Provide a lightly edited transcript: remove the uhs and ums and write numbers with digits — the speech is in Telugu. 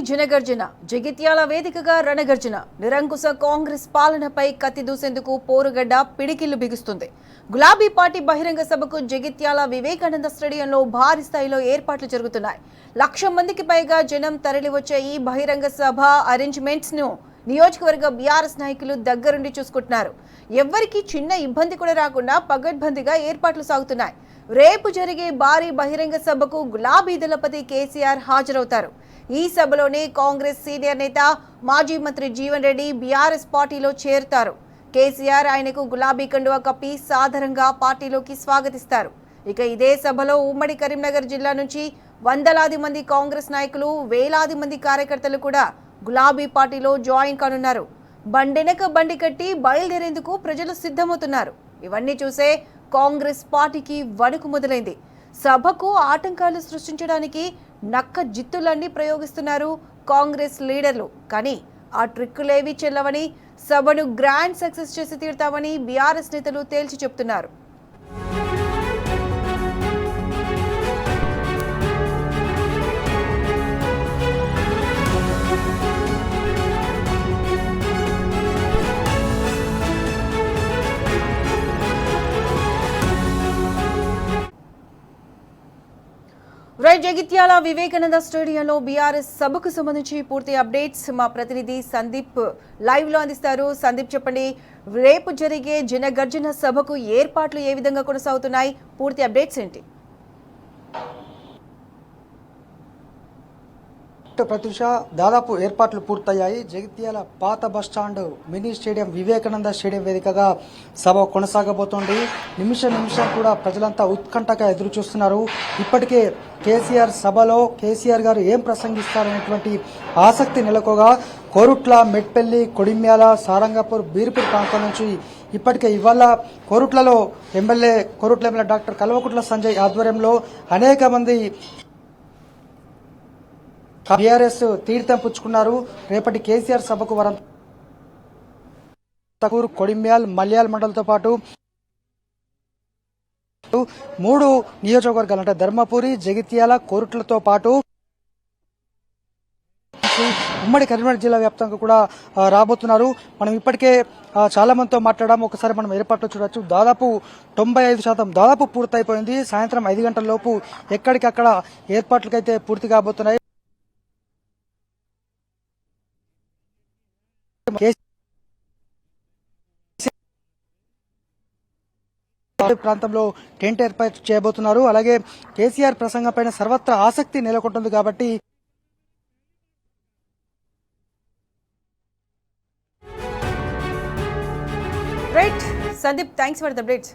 జనగర్జన, జగిత్యాల వేదికగా రణగర్జన. నిరంకుశ కాంగ్రెస్ పాలనపై కత్తి దూసేందుకు పోరుగడ్డ పిడికిళ్లు బిగుస్తుంది. గులాబీ పార్టీ బహిరంగ సభకు జగిత్యాల వివేకానంద స్టేడియంలో భారీ స్థాయిలో ఏర్పాట్లు జరుగుతున్నాయి. 1,00,000 మందికి పైగా జనం తరలివచ్చే ఈ బహిరంగ సభ అరేంజ్మెంట్స్ ను నియోజకవర్గ బీఆర్ఎస్ నాయకులు దగ్గరుండి చూసుకుంటున్నారు. ఎవ్వరికీ చిన్న ఇబ్బంది కూడా రాకుండా పగడ్బందీగా ఏర్పాట్లు సాగుతున్నాయి. రేపు జరిగే భారీ బహిరంగ సభకు గులాబీ దళపతి కేసీఆర్ హాజరవుతారు. ఈ సభలోనే కాంగ్రెస్ సీనియర్ నేత మాజీ మంత్రి జీవన్ రెడ్డి బీఆర్ఎస్ పార్టీలో చేరుతారు. కేసీఆర్ ఆయనకు గులాబీ కండువా కప్పి సాదరంగా పార్టీలోకి స్వాగతిస్తారు. ఇక ఇదే సభలో ఉమ్మడి కరీంనగర్ జిల్లా నుంచి వందలాది మంది కాంగ్రెస్ నాయకులు, వేలాది మంది కార్యకర్తలు కూడా గులాబీ పార్టీలో జాయిన్ కానున్నారు. బండెనక బండి కట్టి బయలుదేరేందుకు ప్రజలు సిద్ధమవుతున్నారు. ఇవన్నీ చూసే కాంగ్రెస్ పార్టీకి వణుకు మొదలైంది. సభకు ఆటంకాలు సృష్టించడానికి నక్క జిత్తులన్నీ ప్రయోగిస్తున్నారు కాంగ్రెస్ లీడర్లు. కానీ ఆ ట్రిక్కులేవి చెల్లవని, సభను గ్రాండ్ సక్సెస్ చేసి తీరుతామని బీఆర్ఎస్ నేతలు తేల్చి చెప్తున్నారు. జగిత్యాల వివేకానంద స్టేడియంలో బీఆర్ఎస్ సభకు సంబంధించి పూర్తి అప్డేట్స్ మా ప్రతినిధి సందీప్ లైవ్ లో అందిస్తారు. సందీప్, చెప్పండి, రేపు జరిగే జనగర్జన సభకు ఏర్పాట్లు ఏ విధంగా కొనసాగుతున్నాయి? పూర్తి అప్డేట్స్ ఏంటి? ప్రత్యూష, దాదాపు ఏర్పాట్లు పూర్తయ్యాయి. జగిత్యాల పాత bus stand mini stadium Vivekananda stadium వేదికగా సభ కొనసాగబోతోంది. నిమిషం కూడా ప్రజలంతా ఉత్కంఠగా ఎదురు చూస్తున్నారు. ఇప్పటికే కేసీఆర్ సభలో కేసీఆర్ గారు ఏం ప్రసంగిస్తారనేటువంటి ఆసక్తి నెలకొగా కోరుట్ల, మెట్పల్లి, కొడిమ్యాల, సారంగపూర్, బీర్పూర్ ప్రాంతం నుంచి ఇప్పటికే ఇవాళ కోరుట్ల ఎమ్మెల్యే డాక్టర్ కల్వకుంట్ల సంజయ్ ఆధ్వర్యంలో అనేక మంది బీఆర్ఎస్ తీర్థం పుచ్చుకున్నారు. రేపటి కేసీఆర్ సభకు వరంతకూర్, కొడిమ్యాల్, మల్యాల్ మండలంతో పాటు 3 నియోజకవర్గాలు అంటే ధర్మపురి, జగిత్యాల, కోరుట్లతో పాటు ఉమ్మడి కరీంనగర్ జిల్లా వ్యాప్తంగా కూడా రాబోతున్నారు. మనం ఇప్పటికే చాలా మందితో మాట్లాడాము. ఒకసారి మనం ఏర్పాట్లు చూడొచ్చు. దాదాపు 95% దాదాపు పూర్తయిపోయింది. సాయంత్రం 5 గంటల లోపు ఎక్కడికక్కడ ఏర్పాట్లకైతే పూర్తి కాబోతున్నాయి. ప్రాంతంలో టెంట్ ఏర్పాటు చేయబోతున్నారు. అలాగే కేసీఆర్ ప్రసంగం పైన సర్వత్రా ఆసక్తి నెలకొంటుంది కాబట్టి right Sandeep, thanks for the updates.